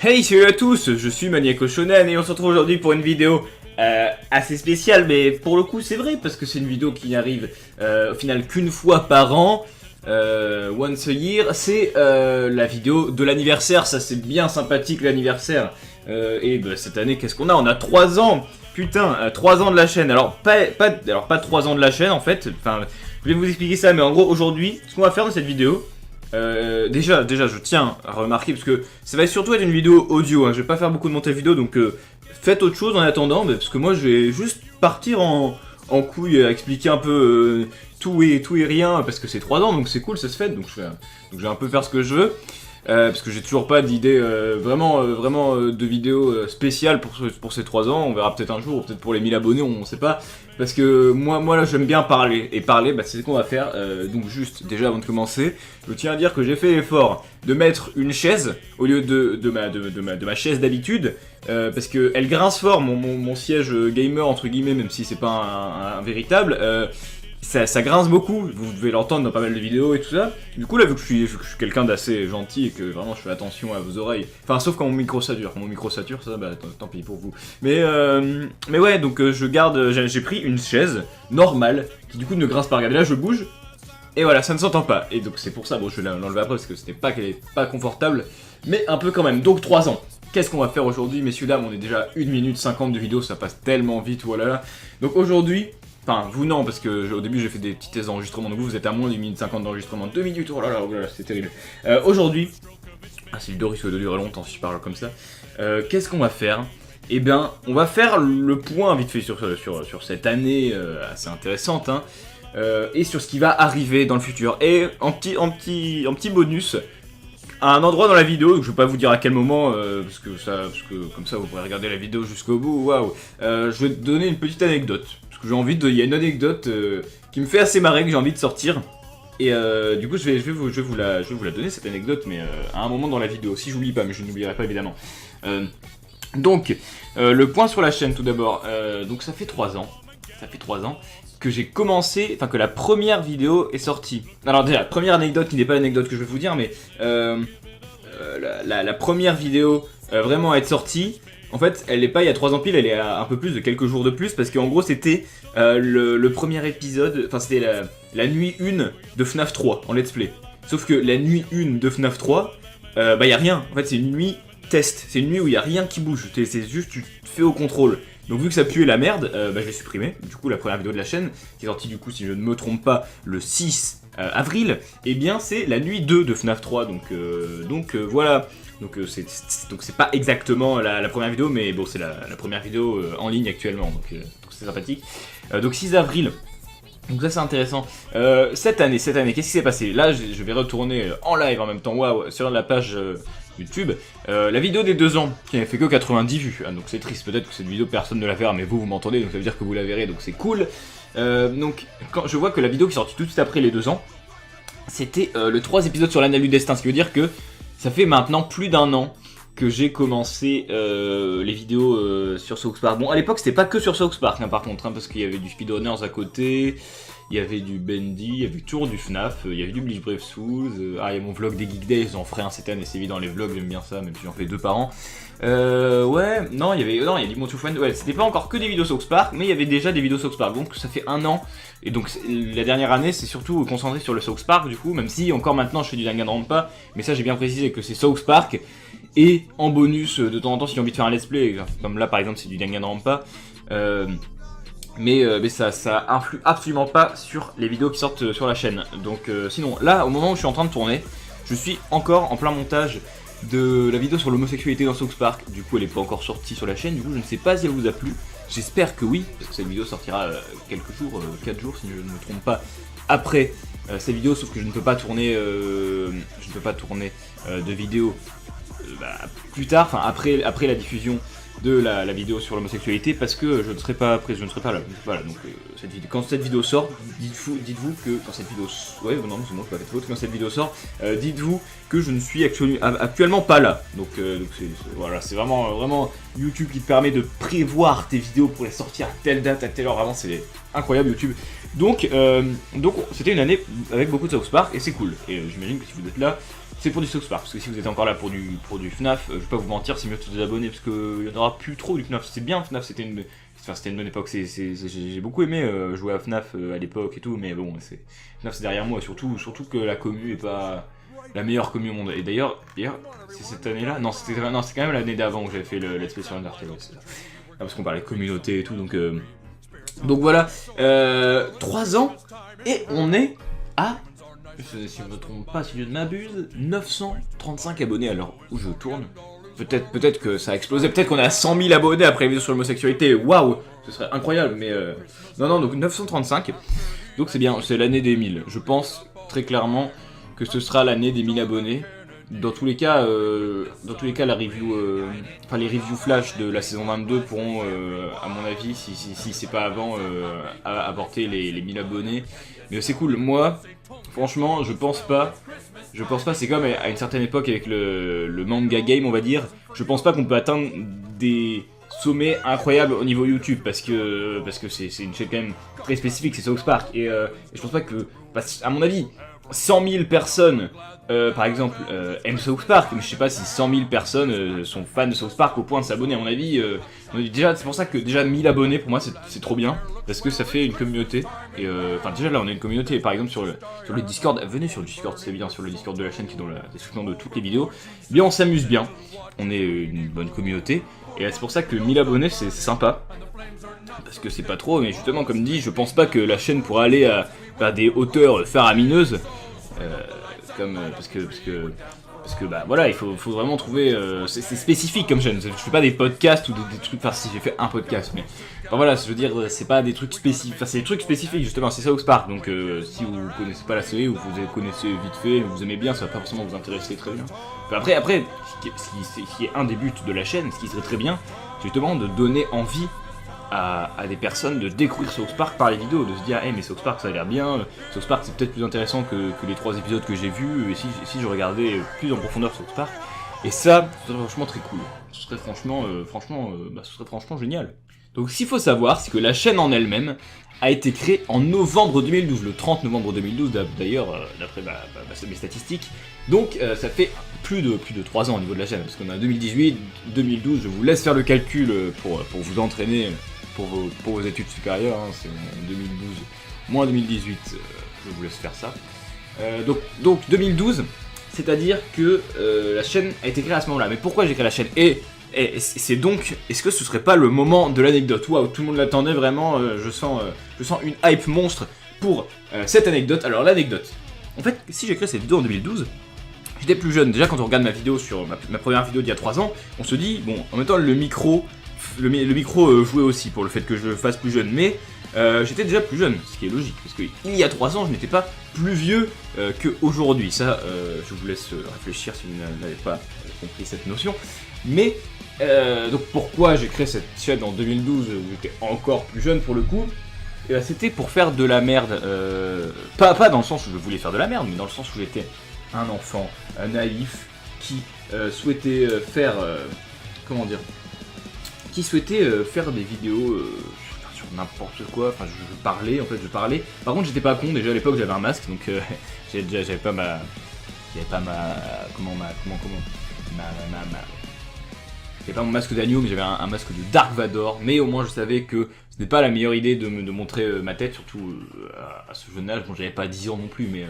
Hey, salut à tous, je suis Maniaco Shonen et on se retrouve aujourd'hui pour une vidéo assez spéciale, mais pour le coup c'est vrai parce que c'est une vidéo qui n'arrive au final qu'une fois par an, once a year. C'est la vidéo de l'anniversaire, ça c'est bien sympathique l'anniversaire. Et bah, cette année qu'est-ce qu'on a? On a 3 ans, putain, 3 ans de la chaîne. Alors pas 3 ans de la chaîne en fait, enfin je vais vous expliquer ça, mais en gros aujourd'hui ce qu'on va faire dans cette vidéo. Déjà, je tiens à remarquer, parce que ça va surtout être une vidéo audio, hein, je vais pas faire beaucoup de montage vidéo, donc faites autre chose en attendant, parce que moi je vais juste partir en couille, expliquer un peu tout et rien, parce que c'est 3 ans, donc c'est cool, ça se fait, donc je vais un peu faire ce que je veux. Parce que j'ai toujours pas d'idée vraiment de vidéo spéciale pour ces 3 ans. On verra peut-être un jour, peut-être pour les 1000 abonnés, on sait pas. Parce que moi là j'aime bien parler, et parler bah, c'est ce qu'on va faire. Donc juste déjà avant de commencer, je tiens à dire que j'ai fait l'effort de mettre une chaise au lieu de ma chaise d'habitude. Parce que elle grince fort, mon siège gamer entre guillemets, même si c'est pas un véritable. Ça grince beaucoup, vous devez l'entendre dans pas mal de vidéos et tout ça. Du coup là, vu que je suis quelqu'un d'assez gentil et que vraiment je fais attention à vos oreilles, enfin sauf quand mon micro sature, ça bah tant pis pour vous. Mais ouais, donc j'ai pris une chaise normale qui du coup ne grince pas. Regardez là, je bouge et voilà, ça ne s'entend pas. Et donc c'est pour ça, bon je vais l'enlever après parce que c'était pas qu'elle est pas confortable, mais un peu quand même. Donc 3 ans. Qu'est-ce qu'on va faire aujourd'hui, messieurs dames? On est déjà 1 minute 50 de vidéo, ça passe tellement vite, voilà. Donc aujourd'hui, enfin, vous non, parce que au début j'ai fait des petits tests d'enregistrement, donc vous êtes à moins d'1 minute 50 d'enregistrement, 2 minutes, oh là là, c'est terrible. Aujourd'hui, cette vidéo risque de durer longtemps si je parle comme ça. Qu'est-ce qu'on va faire? Eh bien, on va faire le point vite fait sur cette année assez intéressante, hein, et sur ce qui va arriver dans le futur. Et en petit bonus, à un endroit dans la vidéo, je vais pas vous dire à quel moment, parce que comme ça vous pourrez regarder la vidéo jusqu'au bout, waouh. Je vais te donner une petite anecdote. Il y a une anecdote qui me fait assez marrer, que j'ai envie de sortir. Et du coup, je vais vous la donner, cette anecdote, mais à un moment dans la vidéo, si j'oublie pas, mais je n'oublierai pas évidemment. Donc, le point sur la chaîne tout d'abord. Donc ça fait 3 ans. Que j'ai commencé, enfin que la première vidéo est sortie. Alors déjà, la première anecdote qui n'est pas l'anecdote que je vais vous dire, mais la première vidéo vraiment à être sortie. En fait, elle n'est pas il y a 3 ans pile, elle est à un peu plus de quelques jours de plus, parce qu'en gros c'était le premier épisode, enfin c'était la nuit 1 de FNAF 3 en let's play. Sauf que la nuit 1 de FNAF 3, bah il y a rien, en fait c'est une nuit test, c'est une nuit où il n'y a rien qui bouge, c'est juste tu te fais au contrôle. Donc vu que ça puait la merde, bah je l'ai supprimé, du coup la première vidéo de la chaîne, qui est sortie du coup si je ne me trompe pas le 6 avril, et bien c'est la nuit 2 de FNAF 3, donc voilà. Donc c'est pas exactement la première vidéo, mais bon c'est la première vidéo en ligne actuellement, donc c'est sympathique. Donc 6 avril, donc ça c'est intéressant. Cette année, qu'est-ce qui s'est passé? Là je vais retourner en live en même temps, waouh, sur la page YouTube, la vidéo des 2 ans, qui n'a fait que 90 vues, donc c'est triste, peut-être que cette vidéo personne ne la verra, mais vous m'entendez, donc ça veut dire que vous la verrez, donc c'est cool. Donc quand je vois que la vidéo qui est sortie tout de suite après les 2 ans, c'était le 3 épisode sur l'Anneau du Destin, ce qui veut dire que ça fait maintenant plus d'1 an que j'ai commencé les vidéos sur South Park. Bon, à l'époque, c'était pas que sur South Park, hein, par contre, hein, parce qu'il y avait du Speedrunners à côté, il y avait du Bendy, il y avait toujours du FNAF, il y avait du Bleach Brave Souls, il y a mon vlog des Geek Days, j'en ferai un cette année, c'est évident, les vlogs, j'aime bien ça, même si j'en fais 2 par an. Ouais, non, il y a du Motu Friend, ouais, c'était pas encore que des vidéos South Park, mais il y avait déjà des vidéos South Park, donc ça fait 1 an. Et donc la dernière année c'est surtout concentré sur le South Park du coup, même si encore maintenant je fais du Danganronpa, mais ça j'ai bien précisé que c'est South Park, et en bonus de temps en temps si j'ai envie de faire un let's play, comme là par exemple c'est du Danganronpa, mais ça influe absolument pas sur les vidéos qui sortent sur la chaîne. Donc sinon là au moment où je suis en train de tourner, je suis encore en plein montage de la vidéo sur l'homosexualité dans South Park, du coup elle est pas encore sortie sur la chaîne, du coup je ne sais pas si elle vous a plu. J'espère que oui, parce que cette vidéo sortira quelques jours, 4 jours si je ne me trompe pas, après cette vidéo, sauf que je ne peux pas tourner, de vidéo plus tard, enfin après la diffusion de la vidéo sur l'homosexualité, parce que je ne serai pas là. Voilà, donc quand cette vidéo sort, dites-vous que quand cette vidéo, ouais non c'est moi qui vais faire faute, quand cette vidéo sort, dites-vous que je ne suis actuellement pas là. Donc voilà, c'est vraiment YouTube qui te permet de prévoir tes vidéos pour les sortir à telle date, à telle heure, vraiment c'est incroyable YouTube. Donc c'était une année avec beaucoup de South Park et c'est cool. Et j'imagine que si vous êtes là, c'est pour du South Park, parce que si vous êtes encore là pour du FNAF, je vais pas vous mentir, c'est mieux de vous abonner, parce qu'il y en aura plus trop du FNAF. C'est bien, FNAF, c'était une bonne époque, j'ai beaucoup aimé jouer à FNAF à l'époque et tout, mais bon, FNAF c'est derrière moi, surtout que la commu est pas la meilleure commu au monde. Et d'ailleurs, c'est cette année-là, non, c'était quand même l'année d'avant où j'avais fait le Let's Play sur Undertale, ouais, c'est ça. Ah, parce qu'on parlait de communauté et tout, donc voilà, 3 ans, et on est à, si je ne me trompe pas, si je ne m'abuse, 935 abonnés à l'heure où je tourne. Peut-être que ça a explosé, peut-être qu'on est à 100 000 abonnés après la vidéo sur l'homosexualité, waouh, ce serait incroyable, mais non, donc 935, donc c'est bien, c'est l'année des 1000, je pense très clairement que ce sera l'année des 1000 abonnés. Dans tous les cas, la review, les reviews flash de la saison 22 pourront, à mon avis, si c'est pas avant, apporter les 1000 abonnés. Mais c'est cool. Moi, franchement, je pense pas. C'est comme à une certaine époque avec le manga game, on va dire. Je pense pas qu'on peut atteindre des sommets incroyables au niveau YouTube parce que c'est une chaîne quand même très spécifique, c'est South Park. Et je pense pas que, à mon avis, 100 000 personnes. Par exemple, aiment South Park, mais je sais pas si 100 000 personnes sont fans de South Park au point de s'abonner. À mon avis, déjà, c'est pour ça que déjà 1000 abonnés pour moi c'est trop bien, parce que ça fait une communauté. Et déjà là on est une communauté. Par exemple sur le Discord, venez sur le Discord, c'est bien, sur le Discord de la chaîne qui est dans la description de toutes les vidéos. Eh bien on s'amuse bien, on est une bonne communauté. Et c'est pour ça que 1000 abonnés c'est sympa, parce que c'est pas trop. Mais justement comme dit, je pense pas que la chaîne pourra aller à des hauteurs faramineuses. Parce que bah voilà, il faut vraiment trouver, c'est spécifique comme chaîne. Je fais pas des podcasts ou des trucs, enfin si j'ai fait un podcast, mais enfin voilà, je veux dire, c'est pas des trucs spécifiques, enfin c'est des trucs spécifiques justement, c'est South Park, donc si vous connaissez pas la série ou vous connaissez vite fait, vous aimez bien, ça va pas forcément vous intéresser très bien. Enfin, après, ce qui est un des buts de la chaîne, ce qui serait très bien, c'est justement de donner envie à des personnes de découvrir South Park par les vidéos, de se dire, hey, mais South Park ça a l'air bien, South Park c'est peut-être plus intéressant que les 3 épisodes que j'ai vus, et si je regardais plus en profondeur South Park, et ça, ce serait franchement très cool. Ce serait franchement génial. Donc ce qu'il faut savoir, c'est que la chaîne en elle-même a été créée en novembre 2012, le 30 novembre 2012 d'ailleurs, d'après mes statistiques. Donc ça fait plus de 3 ans au niveau de la chaîne, parce qu'on est en 2018, 2012, je vous laisse faire le calcul pour vous entraîner pour vos études supérieures, hein, c'est en 2012, moins 2018, je vous laisse faire ça. Donc 2012, c'est-à-dire que la chaîne a été créée à ce moment-là. Mais pourquoi j'ai créé la chaîne ? Et c'est donc, est-ce que ce serait pas le moment de l'anecdote ? Waouh, tout le monde l'attendait vraiment, je sens une hype monstre pour cette anecdote. Alors l'anecdote, en fait, si j'ai créé cette vidéo en 2012, j'étais plus jeune. Déjà quand on regarde ma vidéo sur ma première vidéo d'il y a 3 ans, on se dit, bon, en même temps le micro jouait aussi pour le fait que je fasse plus jeune, mais j'étais déjà plus jeune, ce qui est logique, parce qu'il y a 3 ans je n'étais pas plus vieux qu'aujourd'hui. Ça, je vous laisse réfléchir si vous n'avez pas compris cette notion. Mais donc pourquoi j'ai créé cette chaîne en 2012 où j'étais encore plus jeune pour le coup ? C'était pour faire de la merde, pas dans le sens où je voulais faire de la merde, mais dans le sens où j'étais un enfant naïf qui souhaitait faire, qui souhaitait faire des vidéos sur n'importe quoi. Enfin, je parlais. Par contre, j'étais pas con, déjà à l'époque j'avais un masque, donc j'avais pas mon masque d'agneau, mais j'avais un masque de Dark Vador. Mais au moins je savais que ce n'est pas la meilleure idée de montrer ma tête, surtout à ce jeune âge. Bon, j'avais pas 10 ans non plus, mais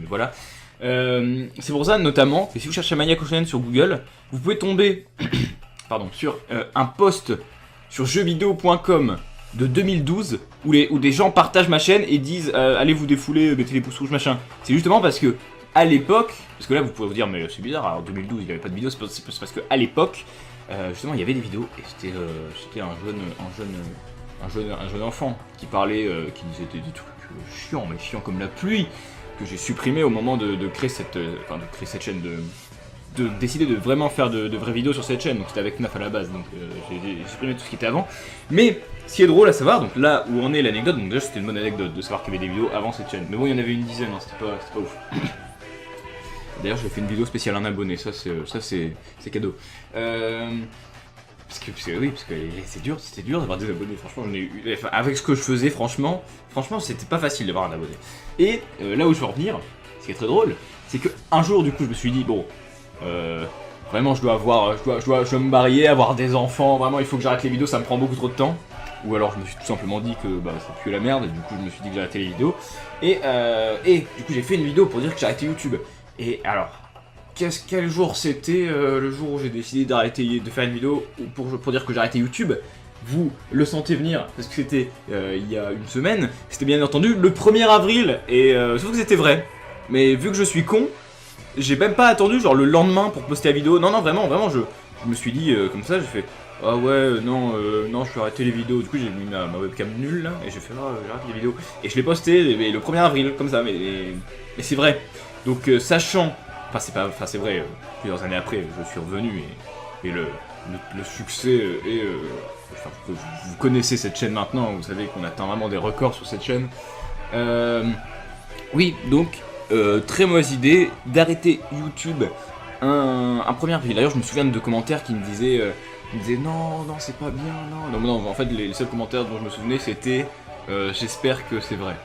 voilà. C'est pour ça notamment que si vous cherchez Maniac Shonen sur Google, vous pouvez tomber sur un post sur jeuxvideo.com de 2012 où des gens partagent ma chaîne et disent allez vous défouler, mettez les pouces rouges machin. C'est justement parce que à l'époque, parce que là vous pouvez vous dire mais c'est bizarre, en 2012 il n'y avait pas de vidéos, c'est parce que à l'époque justement il y avait des vidéos et c'était un jeune enfant qui parlait, qui disait des trucs chiants comme la pluie, que j'ai supprimé au moment de créer cette chaîne, de décider de vraiment faire de vraies vidéos sur cette chaîne. Donc c'était avec FNAF à la base, donc j'ai supprimé tout ce qui était avant. Mais ce qui est drôle à savoir, donc là où en est l'anecdote, donc déjà c'était une bonne anecdote de savoir qu'il y avait des vidéos avant cette chaîne. Mais bon, il y en avait une dizaine, hein, c'était pas ouf. D'ailleurs j'ai fait une vidéo spéciale un abonné, ça c'est cadeau. Parce que c'est dur d'avoir des abonnés, franchement avec ce que je faisais, franchement c'était pas facile d'avoir un abonné. Et là où je veux revenir, ce qui est très drôle, c'est que un jour du coup je me suis dit bon, vraiment je dois me marier, avoir des enfants, vraiment il faut que j'arrête les vidéos, ça me prend beaucoup trop de temps. Ou alors je me suis tout simplement dit que bah, ça pue la merde, et du coup je me suis dit que j'arrêtais les vidéos. Et du coup j'ai fait une vidéo pour dire que j'arrêtais YouTube. Et alors, quel jour c'était le jour où j'ai décidé d'arrêter de faire une vidéo pour dire que j'arrêtais YouTube? Vous le sentez venir, parce que c'était il y a une semaine, c'était bien entendu le 1er avril, et sauf que c'était vrai. Mais vu que je suis con, j'ai même pas attendu genre le lendemain pour poster la vidéo. Non, vraiment, je me suis dit comme ça, j'ai fait ah ouais, non, je vais arrêter les vidéos. Du coup, j'ai mis ma webcam nulle là, et j'ai fait j'arrête les vidéos. Et je l'ai posté le 1er avril, comme ça, mais c'est vrai. Donc, sachant, c'est vrai, plusieurs années après, je suis revenu, et le succès est. Enfin, vous connaissez cette chaîne maintenant, vous savez qu'on atteint vraiment des records sur cette chaîne. Oui, donc, très mauvaise idée d'arrêter YouTube un 1er avril. D'ailleurs, je me souviens de commentaires qui me disaient. Non, c'est pas bien, non, en fait les seuls commentaires dont je me souvenais c'était j'espère que c'est vrai.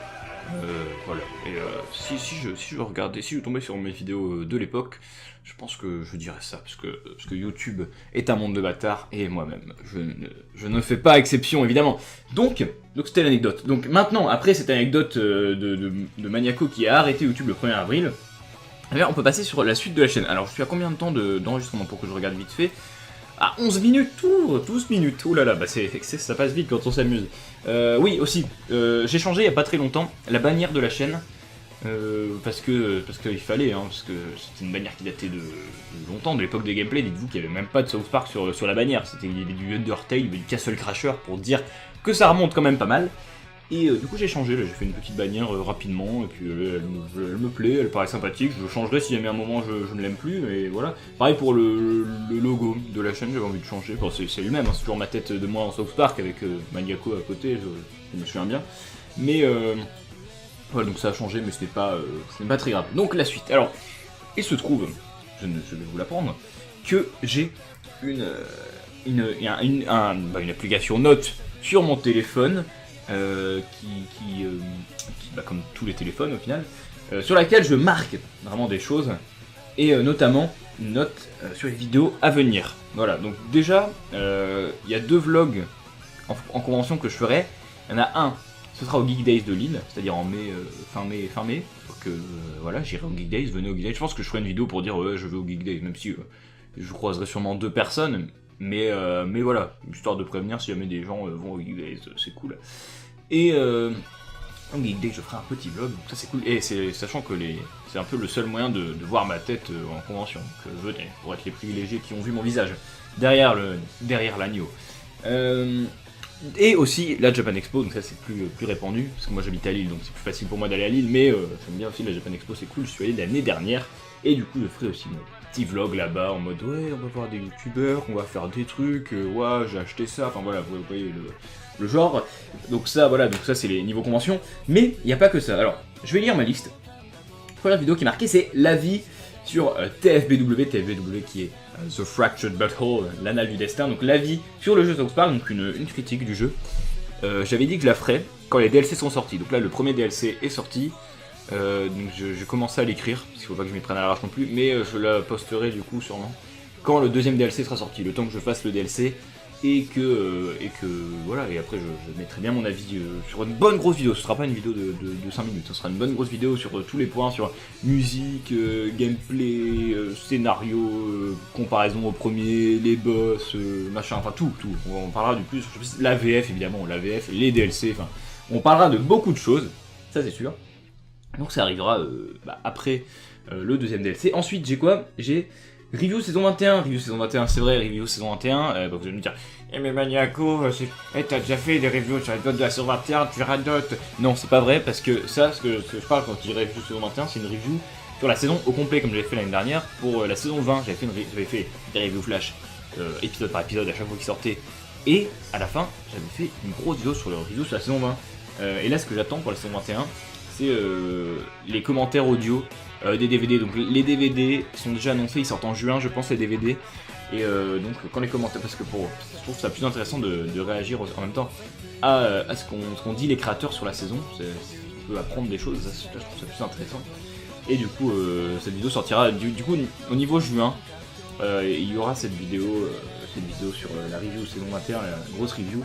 Voilà. Et si je tombais sur mes vidéos de l'époque, je pense que je dirais ça, parce que YouTube est un monde de bâtards, et moi-même, je ne fais pas exception, évidemment. Donc c'était l'anecdote. Donc maintenant, après cette anecdote de Maniaco qui a arrêté YouTube le 1er avril, on peut passer sur la suite de la chaîne. Alors je suis à combien de temps d'enregistrement pour que je regarde vite fait? Ah, 11 minutes, 12 minutes, ouh là là, bah ça passe vite quand on s'amuse. Oui, aussi, j'ai changé il y a pas très longtemps la bannière de la chaîne, parce qu'il fallait, hein, parce que c'était une bannière qui datait de longtemps, de l'époque des gameplays. Dites-vous qu'il n'y avait même pas de South Park sur la bannière, il y avait du Undertale, il y avait du Castle Crasher, pour dire que ça remonte quand même pas mal. Et du coup j'ai changé, là j'ai fait une petite bannière rapidement, et puis elle me plaît, elle paraît sympathique. Je changerai si jamais à un moment je ne l'aime plus, mais voilà. Pareil pour le logo de la chaîne, j'avais envie de changer, enfin, c'est lui même, hein, c'est toujours ma tête de moi en South Park avec Maniaco à côté, je me souviens bien. Mais voilà, donc ça a changé, mais ce n'est pas très grave. Donc la suite, alors, il se trouve, je vais vous l'apprendre, que j'ai une application note sur mon téléphone, comme tous les téléphones au final, sur laquelle je marque vraiment des choses, et notamment une note sur les vidéos à venir. Voilà, donc déjà, il y a 2 vlogs en convention que je ferai. Il y en a un, ce sera au Geek Days de Lille, c'est-à-dire en mai, fin mai. Donc voilà, j'irai au Geek Days, venez au Geek Days. Je pense que je ferai une vidéo pour dire ouais, je vais au Geek Days, même si je croiserai sûrement 2 personnes. Mais voilà, histoire de prévenir si jamais des gens vont au Geek Days, c'est cool. Et au Geek Days, je ferai un petit vlog, donc ça c'est cool. Et sachant que c'est un peu le seul moyen de voir ma tête en convention. Donc venez, pour être les privilégiés qui ont vu mon visage derrière l'agneau. Et aussi la Japan Expo, donc ça c'est plus répandu, parce que moi j'habite à Lille, donc c'est plus facile pour moi d'aller à Lille, mais j'aime bien aussi la Japan Expo, c'est cool, je suis allé l'année dernière, et du coup je ferai aussi mon petit vlog là-bas, en mode ouais, on va voir des youtubeurs, on va faire des trucs, ouais, j'ai acheté ça, enfin voilà, vous voyez le genre. Donc ça, voilà, donc ça c'est les niveaux convention, mais il n'y a pas que ça. Alors, je vais lire ma liste. La première vidéo qui est marquée, c'est l'avis sur TFBW qui est The Fractured Butthole, l'anal du destin, donc l'avis sur le jeu South Park, donc une critique du jeu. J'avais dit que je la ferais quand les DLC sont sortis, donc là le premier DLC est sorti, donc j'ai commencé à l'écrire, parce qu'il faut pas que je m'y prenne à l'arrache non plus, mais je la posterai du coup sûrement quand le deuxième DLC sera sorti, le temps que je fasse le DLC, et que voilà, et après je mettrai bien mon avis sur une bonne grosse vidéo. Ce sera pas une vidéo de 5 minutes, ce sera une bonne grosse vidéo sur tous les points, sur musique, gameplay, scénario, comparaison au premier, les boss, machin, enfin tout. On parlera du plus, la VF évidemment, la VF, les DLC, enfin on parlera de beaucoup de choses, ça c'est sûr. Donc ça arrivera après le deuxième DLC. Ensuite j'ai quoi? J'ai Review saison 21, c'est vrai, Review saison 21, vous allez me dire mais Maniaco, t'as déjà fait des reviews sur les notes de la saison 21, tu radotes. Non, c'est pas vrai, parce que ça, ce que je parle quand je dis Review saison 21, c'est une review sur la saison au complet, comme j'avais fait l'année dernière. Pour la saison 20, j'avais fait des reviews flash, épisode par épisode, à chaque fois qu'il sortait. Et à la fin, j'avais fait une grosse vidéo sur le review sur la saison 20. Et là, ce que j'attends pour la saison 21, c'est les commentaires audio des DVD. Donc les DVD sont déjà annoncés, ils sortent en juin, je pense, les DVD. Et donc quand les commentaires, parce que je trouve ça plus intéressant de réagir en même temps à ce qu'ont dit les créateurs sur la saison. On peut apprendre des choses, je trouve ça plus intéressant. Et du coup, cette vidéo sortira, du coup, au niveau juin, il y aura cette vidéo sur la review saison 21, la grosse review.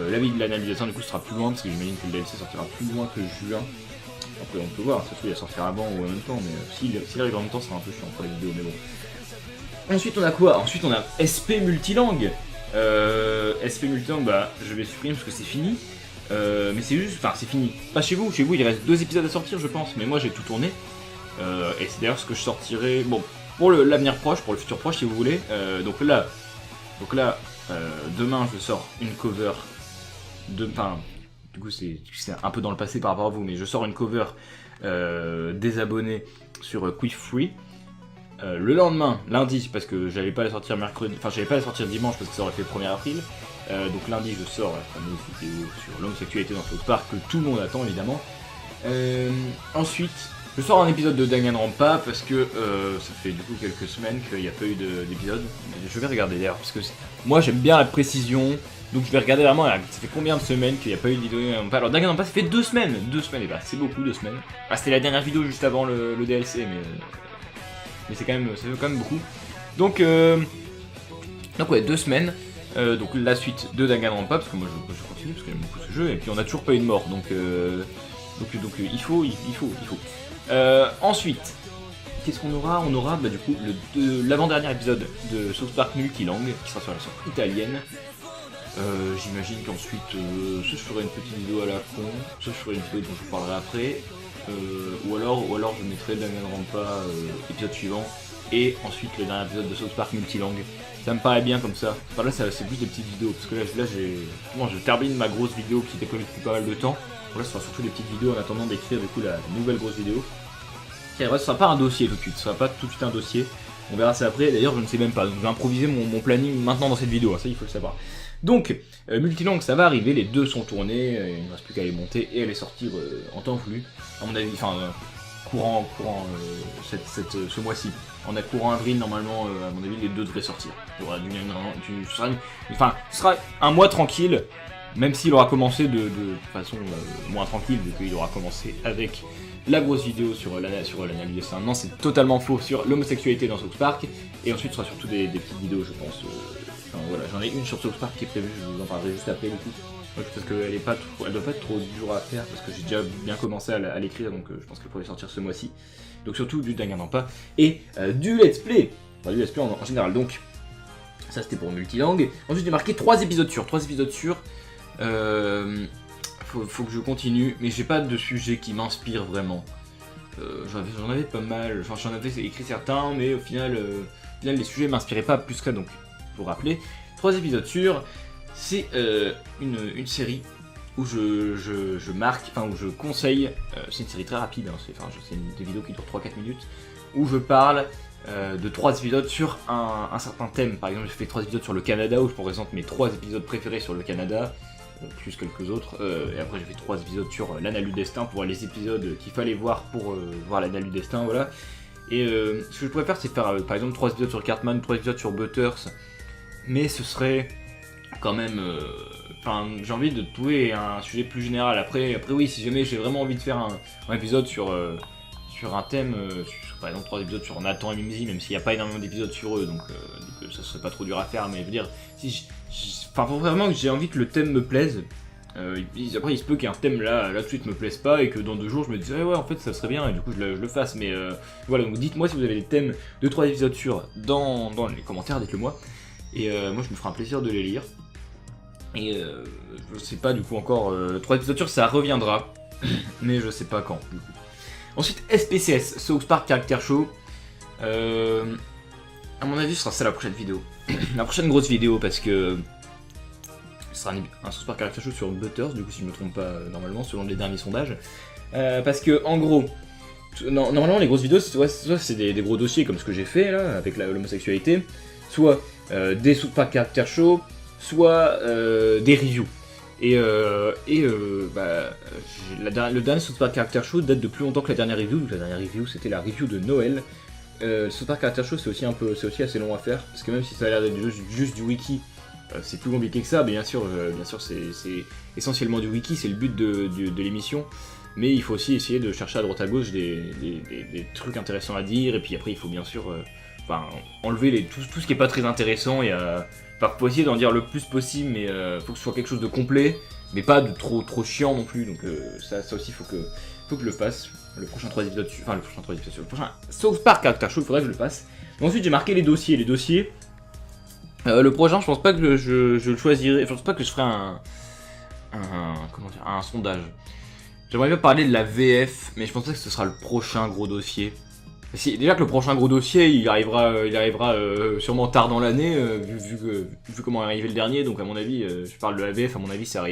L'analyse dessin du coup sera plus loin, parce que j'imagine que le DLC sortira plus loin que juin. Après on peut voir, ça se trouve il va sortir avant ou en même temps, mais s'il arrive en même temps, ça sera un peu chiant pour la vidéo, mais bon. Ensuite on a quoi? Ensuite on a SP Multilangue. SP Multilangue, bah je vais supprimer parce que c'est fini. Mais c'est juste, enfin c'est fini. Pas chez vous il reste 2 épisodes à sortir je pense, mais moi j'ai tout tourné. Et c'est d'ailleurs ce que je sortirai, bon, pour l'avenir proche, pour le futur proche si vous voulez. Donc là, demain je sors une cover enfin, du coup c'est un peu dans le passé par rapport à vous, mais je sors une cover des abonnés sur Quick Free. Le lendemain, lundi, parce que j'allais pas la sortir mercredi, enfin j'allais pas la sortir dimanche parce que ça aurait fait le 1er avril. Donc lundi je sors la fameuse vidéo sur l'homosexualité dans South Park que tout le monde attend évidemment. Ensuite, je sors un épisode de Danganronpa parce que ça fait du coup quelques semaines qu'il n'y a pas eu d'épisode. Je vais regarder d'ailleurs parce que moi j'aime bien la précision. Donc je vais regarder vraiment, ça fait combien de semaines qu'il n'y a pas eu de vidéo Danganronpa. Alors Danganronpa ça fait 2 semaines, et bah c'est beaucoup 2 semaines. Ah c'était la dernière vidéo juste avant le DLC mais c'est quand même, ça fait quand même beaucoup. Donc ouais 2 semaines. Donc la suite de Danganronpa parce que moi je continue parce que j'aime beaucoup ce jeu et puis on n'a toujours pas eu de mort donc il faut. Ensuite, qu'est-ce qu'on aura? On aura bah, du coup l'avant-dernier épisode de South Park Multilangue qui sera sur la version italienne. J'imagine qu'ensuite, soit je ferai une petite vidéo à la con, soit je ferai une vidéo dont je vous parlerai après, ou alors je mettrai Danganronpa épisode suivant, et ensuite le dernier épisode de South Park Multilangue. Ça me paraît bien comme ça. Enfin là c'est plus des petites vidéos, parce que là je termine ma grosse vidéo qui était prévue depuis pas mal de temps. Là ce sera surtout des petites vidéos en attendant d'écrire du coup la nouvelle grosse vidéo. Et vrai, ce sera pas un dossier tout de suite, ce sera pas tout de suite un dossier. On verra ça après, d'ailleurs je ne sais même pas, donc je vais improviser mon planning maintenant dans cette vidéo, hein, ça il faut le savoir. Donc, Multilangue ça va arriver, les 2 sont tournés, il ne reste plus qu'à les monter et à les sortir en temps voulu. À mon avis, enfin, courant ce mois-ci. On a courant avril, normalement, à mon avis, les 2 devraient sortir. Il y aura ce sera un mois tranquille, même s'il aura commencé de façon moins tranquille, vu qu'il aura commencé avec la grosse vidéo sur l'analyse dessin. Non, c'est totalement faux, sur l'homosexualité dans South Park, et ensuite ce sera surtout des petites vidéos, je pense. Voilà, j'en ai une sur South Park qui est prévue, je vous en parlerai juste après du coup. Parce qu'elle doit pas être trop dure à faire, parce que j'ai déjà bien commencé à l'écrire, donc je pense qu'elle pourrait sortir ce mois-ci. Donc surtout du Danganronpa et du let's play. Enfin du let's play en général, donc ça c'était pour Multilangue. Ensuite j'ai marqué 3 épisodes sûrs. Faut que je continue, mais j'ai pas de sujet qui m'inspire vraiment. J'en avais pas mal, enfin j'en avais écrit certains, mais au final les sujets m'inspiraient pas plus que ça, donc vous rappeler. 3 épisodes sûrs, c'est une série où je marque, enfin où je conseille, c'est une série très rapide, hein, c'est des vidéos qui durent 3-4 minutes, où je parle de 3 épisodes sur un certain thème. Par exemple, j'ai fait 3 épisodes sur le Canada, où je présente mes 3 épisodes préférés sur le Canada, plus quelques autres, et après j'ai fait 3 épisodes sur l'Anal du Destin, pour voir les épisodes qu'il fallait voir pour voir l'Anal du Destin, voilà. Et ce que je pourrais faire, c'est faire par exemple 3 épisodes sur Cartman, 3 épisodes sur Butters, mais ce serait quand même... Enfin, j'ai envie de trouver un sujet plus général. Après oui, si jamais j'ai vraiment envie de faire un épisode sur un thème, par exemple 3 épisodes sur Nathan et Mimsy, même s'il n'y a pas énormément d'épisodes sur eux, donc ça serait pas trop dur à faire, mais je veux dire, enfin, faut vraiment que j'ai envie que le thème me plaise. Après, il se peut qu'un thème là tout de suite me plaise pas, et que dans 2 jours je me dise ouais en fait ça serait bien, et du coup je le fasse, mais voilà, donc dites-moi si vous avez des thèmes de 3 épisodes sur dans les commentaires, dites-le moi, et moi je me ferai un plaisir de les lire. Et je sais pas du coup encore, 3 épisodes sûrs ça reviendra, mais je sais pas quand du coup. Ensuite SPCS, South Park Character Show, à mon avis ce sera ça la prochaine vidéo. La prochaine grosse vidéo, parce que ce sera un South Park Character Show sur Butters, du coup si je me trompe pas normalement, selon les derniers sondages. Parce que en gros, normalement les grosses vidéos soit c'est des gros dossiers comme ce que j'ai fait là, avec l'homosexualité, soit des South Park Character Show, soit des reviews. Et le dernier South Park Character Show date de plus longtemps que la dernière review, donc la dernière review c'était la review de Noël. South Park Character Show c'est aussi assez long à faire, parce que même si ça a l'air d'être juste du wiki, c'est plus compliqué que ça. Bien sûr c'est essentiellement du wiki, c'est le but de l'émission. mais il faut aussi essayer de chercher à droite à gauche des trucs intéressants à dire, et puis après il faut bien sûr enlever tout ce qui est pas très intéressant, et faut essayer d'en dire le plus possible, mais faut que ce soit quelque chose de complet, mais pas de trop chiant non plus, donc ça aussi faut que je le fasse. Le prochain 3 épisodes, le prochain South Park Character Show, il faudrait que je le fasse. Mais ensuite j'ai marqué les dossiers. Le prochain, je pense pas que je le choisirai, je pense pas que je ferai un sondage. J'aimerais bien parler de la VF, mais je pense pas que ce sera le prochain gros dossier. Déjà que le prochain gros dossier, il arrivera sûrement tard dans l'année, vu comment est arrivé le dernier, donc à mon avis, je parle de la VF, à mon avis ça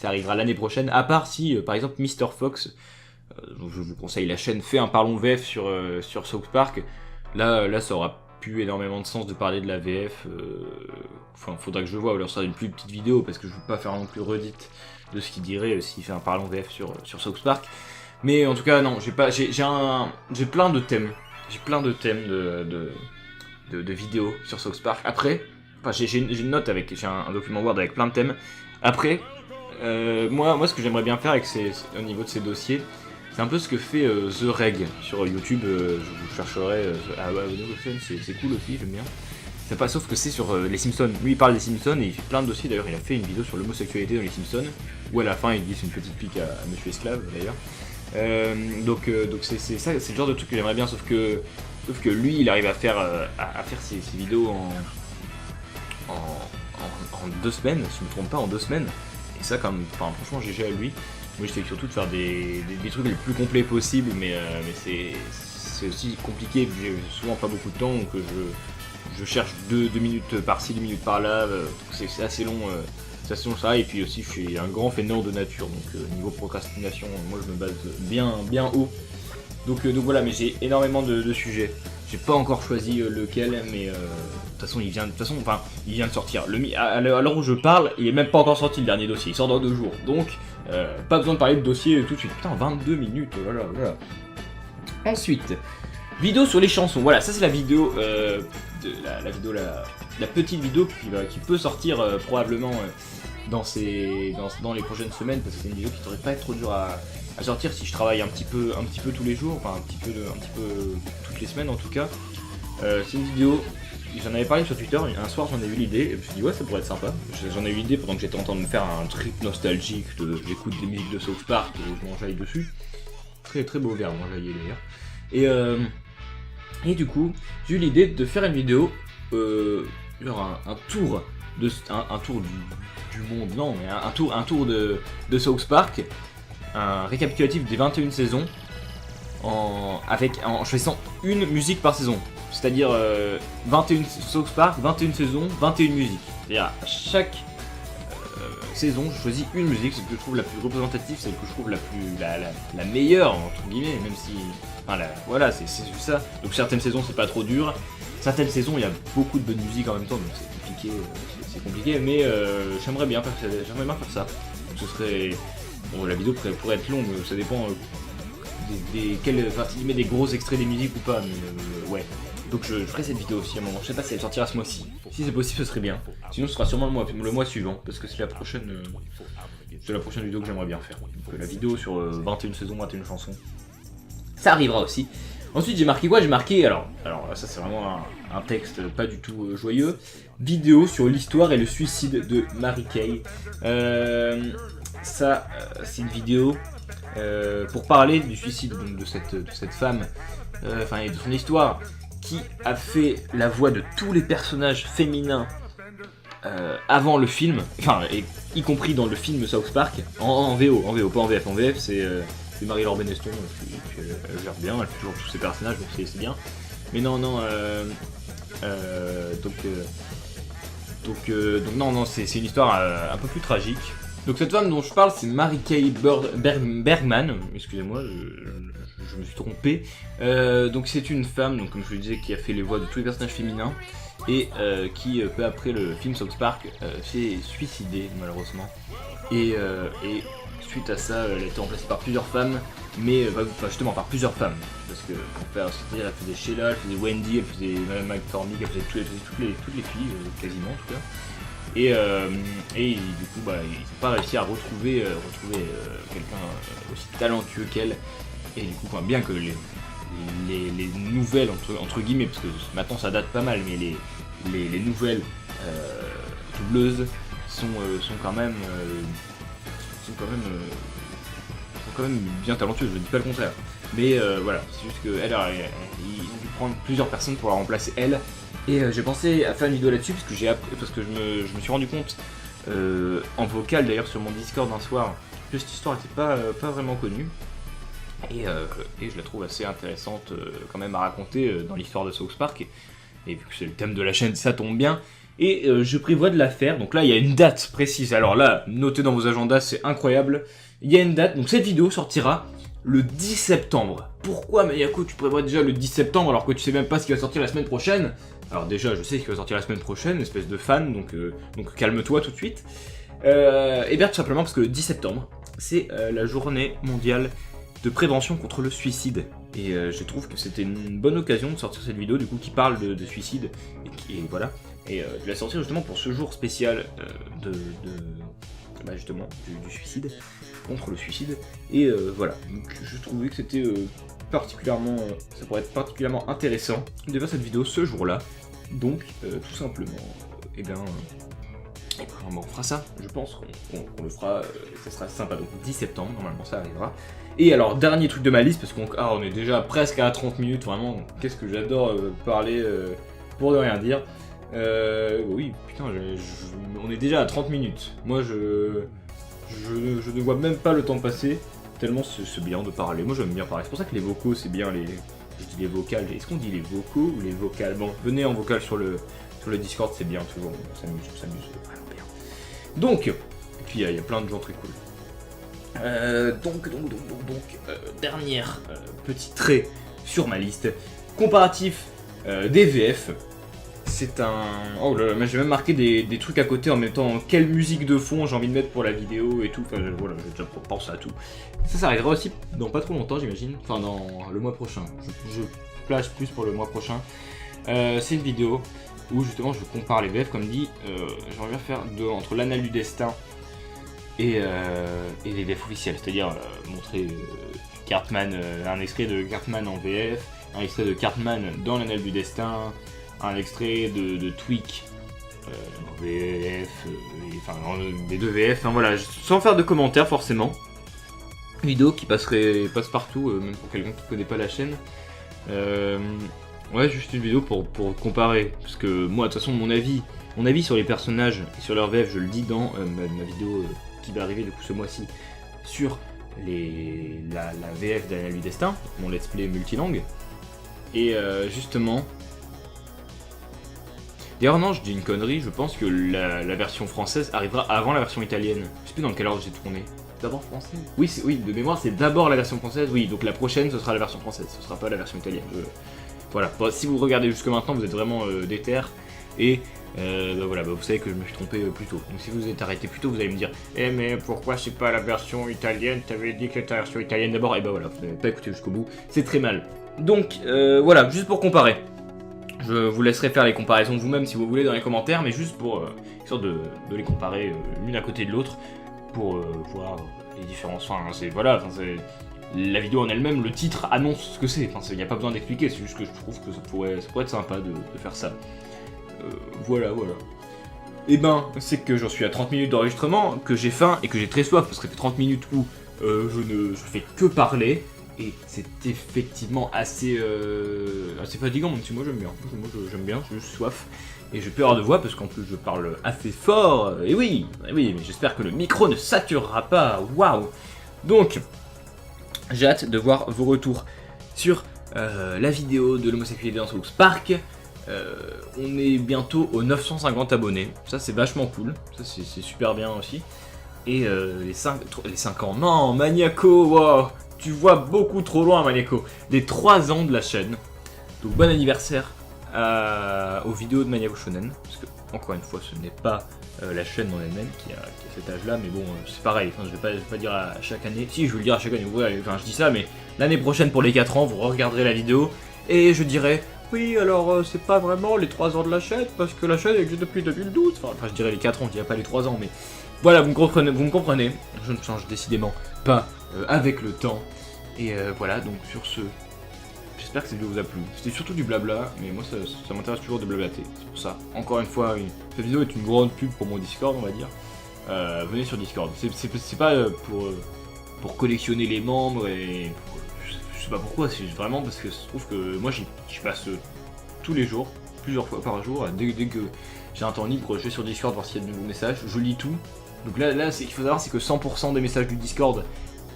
arrivera l'année prochaine, à part si, par exemple, Mr. Fox, donc je vous conseille la chaîne, fait un Parlons VF sur South Park, là ça aura plus énormément de sens de parler de la VF, faudra que je vois, ou alors ça sera une plus petite vidéo, parce que je veux pas faire non plus redite de ce qu'il dirait s'il fait un Parlons VF sur South Park. Mais en tout cas, non, j'ai plein de thèmes. J'ai plein de thèmes de vidéos sur South Park. Après, j'ai une note j'ai un document Word avec plein de thèmes. Après, moi, ce que j'aimerais bien faire au niveau de ces dossiers, c'est un peu ce que fait The Reg sur YouTube. Je vous chercherai. C'est cool aussi, j'aime bien. C'est pas, sauf que c'est sur les Simpsons. Lui, il parle des Simpsons et il fait plein de dossiers. D'ailleurs, il a fait une vidéo sur l'homosexualité dans les Simpsons, où à la fin, il dit c'est une petite pique à Monsieur Esclave, d'ailleurs. Donc c'est ça, c'est le genre de truc que j'aimerais bien, sauf que lui il arrive à faire ses vidéos en 2 semaines, si je me trompe pas, en 2 semaines, et ça franchement GG à lui. Moi j'essaie surtout de faire des trucs les plus complets possibles, mais c'est aussi compliqué vu que j'ai souvent pas beaucoup de temps, donc je cherche 2 minutes par-ci, 2 minutes par-là, c'est assez long. Ça, et puis aussi je suis un grand fainéant de nature, donc niveau procrastination, moi je me base bien haut. Donc voilà, mais j'ai énormément de sujets. J'ai pas encore choisi lequel, mais de toute façon il vient de sortir. À l'heure où je parle, il est même pas encore sorti le dernier dossier, il sort dans 2 jours. Donc pas besoin de parler de dossier tout de suite. Putain, 22 minutes, voilà. Ensuite, vidéo sur les chansons. Voilà, ça c'est la vidéo la petite vidéo qui peut sortir probablement dans les prochaines semaines, parce que c'est une vidéo qui devrait pas être trop dure à sortir si je travaille un petit peu tous les jours, un petit peu toutes les semaines en tout cas. C'est une vidéo, j'en avais parlé sur Twitter, un soir j'en ai eu l'idée, et je me suis dit ouais ça pourrait être sympa. J'en ai eu l'idée pendant que j'étais en train de me faire un trip nostalgique, j'écoute des musiques de South Park et je m'enjaille dessus. Très très beau verbe, m'enjailler d'ailleurs. Et du coup, j'ai eu l'idée de faire une vidéo, genre un tour du monde, non, mais un tour de South Park, un récapitulatif des 21 saisons, en choisissant une musique par saison. C'est-à-dire 21 South Park, 21 saisons, 21 musiques. C'est-à-dire à chaque saison, je choisis une musique, celle que je trouve la plus représentative, celle que je trouve la meilleure, entre guillemets, même si... voilà, c'est juste ça. Donc certaines saisons, c'est pas trop dur. Certaines saisons, il y a beaucoup de bonne musique en même temps, donc c'est compliqué, mais j'aimerais bien faire ça. Donc ce serait... Bon, la vidéo pourrait être longue, ça dépend s'il met des gros extraits des musiques ou pas, mais ouais. Donc je ferai cette vidéo aussi à un moment, je sais pas si elle sortira ce mois-ci. Si c'est possible, ce serait bien. Sinon, ce sera sûrement le mois suivant, parce que c'est la prochaine vidéo que j'aimerais bien faire. Donc la vidéo sur 21 saisons, 21 chansons. Ça arrivera aussi. Ensuite, j'ai marqué quoi? J'ai marqué, alors ça c'est vraiment un texte pas du tout joyeux. Vidéo sur l'histoire et le suicide de Mary Kay. C'est une vidéo pour parler du suicide donc, de cette femme, et de son histoire, qui a fait la voix de tous les personnages féminins avant le film, y compris dans le film South Park, en VO, pas en VF. En VF, c'est Marie-Laure Beneston, elle gère bien, elle fait toujours tous ses personnages, donc c'est bien. Mais non, non, c'est une histoire un peu plus tragique. Donc cette femme dont je parle, c'est Mary Kay Bergman, excusez-moi, je me suis trompé. Donc c'est une femme, donc comme je vous le disais, qui a fait les voix de tous les personnages féminins et qui, peu après le film South Park, s'est suicidée malheureusement. Et suite à ça, elle a été remplacée par plusieurs femmes, mais justement par plusieurs femmes, parce que pour faire c'est-à-dire, elle faisait Sheila, elle faisait Wendy, elle faisait Madame McCormick, elle faisait toutes les filles, quasiment en tout cas. et du coup, bah, ils n'ont pas réussi à retrouver quelqu'un aussi talentueux qu'elle. Et du coup, bien que les nouvelles, entre guillemets, parce que maintenant ça date pas mal, mais les nouvelles doubleuses sont quand même bien talentueuses, je dis pas le contraire. Mais voilà, c'est juste qu'ils ont dû prendre plusieurs personnes pour la remplacer elle. Et j'ai pensé à faire une vidéo là-dessus parce que je me suis rendu compte en vocal d'ailleurs sur mon Discord un soir que cette histoire n'était pas vraiment connue. Et je la trouve assez intéressante quand même à raconter dans l'histoire de South Park. Et vu que c'est le thème de la chaîne, ça tombe bien. Et je prévois de la faire. Donc là, il y a une date précise. Alors là, notez dans vos agendas, c'est incroyable. Il y a une date. Donc cette vidéo sortira le 10 septembre. Pourquoi, Maniaco, tu prévois déjà le 10 septembre alors que tu sais même pas ce qui va sortir la semaine prochaine? Alors déjà, je sais ce qui va sortir la semaine prochaine, espèce de fan, donc calme-toi tout de suite. Et bien tout simplement parce que le 10 septembre, c'est la journée mondiale de prévention contre le suicide. Et je trouve que c'était une bonne occasion de sortir cette vidéo du coup qui parle de suicide. Et voilà. Et de la sortir justement pour ce jour spécial justement du suicide, contre le suicide. Et voilà. Donc je trouvais que c'était ça pourrait être particulièrement intéressant de faire cette vidéo ce jour-là. Donc tout simplement, on fera ça, je pense qu'on le fera, ça sera sympa, donc 10 septembre, normalement ça arrivera. Et alors, dernier truc de ma liste, parce qu'on est déjà presque à 30 minutes, vraiment, qu'est-ce que j'adore parler pour ne rien dire. Oui, putain, on est déjà à 30 minutes. Moi, je ne vois même pas le temps passer, tellement c'est bien de parler. Moi, j'aime bien parler, c'est pour ça que les vocaux, c'est bien je dis les vocales, est-ce qu'on dit les vocaux ou les vocales? Bon, venez en vocal sur le Discord, c'est bien, toujours, on s'amuse vraiment bien. Donc, et puis il y a plein de gens très cool. Dernier petit trait sur ma liste, comparatif des VF. C'est un... Oh là là, j'ai même marqué des trucs à côté en même temps. Quelle musique de fond j'ai envie de mettre pour la vidéo et tout. Enfin voilà, j'ai déjà pensé à tout. Ça arrivera aussi dans pas trop longtemps, j'imagine. Enfin, dans le mois prochain. Je place plus pour le mois prochain. C'est une vidéo où justement je compare les VF, comme dit. J'aimerais bien faire entre l'Annales du Destin et les VF officiels. C'est-à-dire montrer Cartman, un extrait de Cartman en VF, un extrait de Cartman dans l'Annales du Destin, un extrait de Tweak en VF, des deux VF, voilà, sans faire de commentaires forcément. Une vidéo qui passe partout, même pour quelqu'un qui connaît pas la chaîne. Ouais, juste une vidéo pour comparer, parce que moi de toute façon mon avis sur les personnages et sur leur VF, je le dis dans ma vidéo qui va arriver du coup ce mois-ci sur la VF d'Annales du Destin, mon let's play multilangue. Et justement... D'ailleurs non, je dis une connerie, je pense que la version française arrivera avant la version italienne. Je sais plus dans quel ordre j'ai tourné. D'abord français. Oui, de mémoire c'est d'abord la version française, oui, donc la prochaine ce sera la version française, ce sera pas la version italienne. Voilà, bon, si vous regardez jusque maintenant, vous êtes vraiment déter, et voilà, vous savez que je me suis trompé plus tôt. Donc si vous êtes arrêté plus tôt, vous allez me dire « Eh mais pourquoi c'est pas la version italienne? T'avais dit que c'était la version italienne d'abord ?» Et bah voilà, vous n'avez pas écouté jusqu'au bout, c'est très mal. Donc voilà, juste pour comparer. Je vous laisserai faire les comparaisons vous-même si vous voulez dans les commentaires, mais juste pour histoire de les comparer l'une à côté de l'autre, pour voir les différences. La vidéo en elle-même, le titre annonce ce que c'est. Il n'y a pas besoin d'expliquer, c'est juste que je trouve que ça pourrait être sympa de faire ça. Voilà. Et c'est que j'en suis à 30 minutes d'enregistrement, que j'ai faim et que j'ai très soif, parce que ça fait 30 minutes où je fais que parler. Et c'est effectivement assez fatigant, même si moi j'aime bien. J'aime bien, j'ai juste soif. Et j'ai peur de voix parce qu'en plus je parle assez fort. Et oui, mais j'espère que le micro ne saturera pas. Waouh! Donc, j'ai hâte de voir vos retours sur la vidéo de l'homosexualité dans South Park. On est bientôt aux 950 abonnés. Ça c'est vachement cool. Ça c'est super bien aussi. Et les 5 ans. Non, Maniaco, wow! Tu vois beaucoup trop loin, Maniaco. Les 3 ans de la chaîne. Donc bon anniversaire aux vidéos de Maniaco Shonen. Parce que, encore une fois, ce n'est pas la chaîne en elle-même qui a cet âge-là. Mais bon, c'est pareil. Je vais pas dire à chaque année. Si, je vais le dire à chaque année. Ouais, je dis ça, mais l'année prochaine, pour les 4 ans, vous regarderez la vidéo. Et je dirai Oui, alors c'est pas vraiment les 3 ans de la chaîne, parce que la chaîne existe depuis 2012. Enfin, je dirais les 4 ans, je dirais pas les 3 ans, mais voilà, vous me comprenez. Je ne change décidément pas avec le temps. Et voilà, donc sur ce, j'espère que cette vidéo vous a plu. C'était surtout du blabla, mais moi ça m'intéresse toujours de blablater. C'est pour ça, encore une fois, cette vidéo est une grande pub pour mon Discord, on va dire. Venez sur Discord. C'est pas pour collectionner les membres et je sais pas pourquoi, c'est vraiment parce que je trouve que moi j'y passe tous les jours, plusieurs fois par jour. Dès que j'ai un temps libre, je vais sur Discord voir s'il y a de nouveaux messages, je lis tout. Donc là il faut savoir, c'est que 100% des messages du Discord,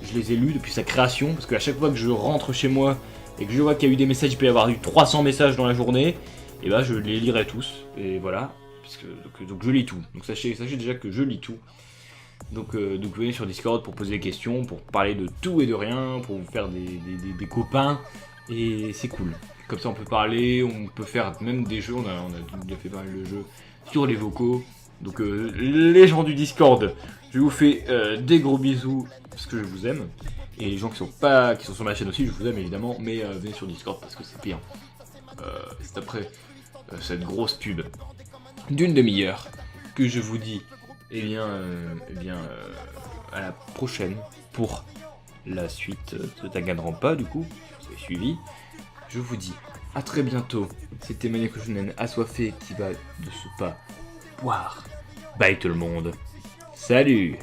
je les ai lus depuis sa création, parce qu'à chaque fois que je rentre chez moi et que je vois qu'il y a eu des messages, il peut y avoir eu 300 messages dans la journée, et bah je les lirai tous, et voilà, donc je lis tout. Donc sachez déjà que je lis tout. Donc venez sur Discord pour poser des questions, pour parler de tout et de rien, pour vous faire des copains, et c'est cool. Comme ça on peut parler, on peut faire même des jeux, on a déjà fait pas mal de jeux sur les vocaux. Donc les gens du Discord, je vous fais des gros bisous, parce que je vous aime. Et les gens qui sont sur ma chaîne aussi, je vous aime évidemment, mais venez sur Discord parce que c'est pire. C'est après cette grosse pub d'une demi-heure que je vous dis à la prochaine pour la suite de Danganronpa, du coup, si vous avez suivi. Je vous dis à très bientôt. C'était Maniaco Shonen assoiffé qui va de ce pas boire. Bye tout le monde. Salut!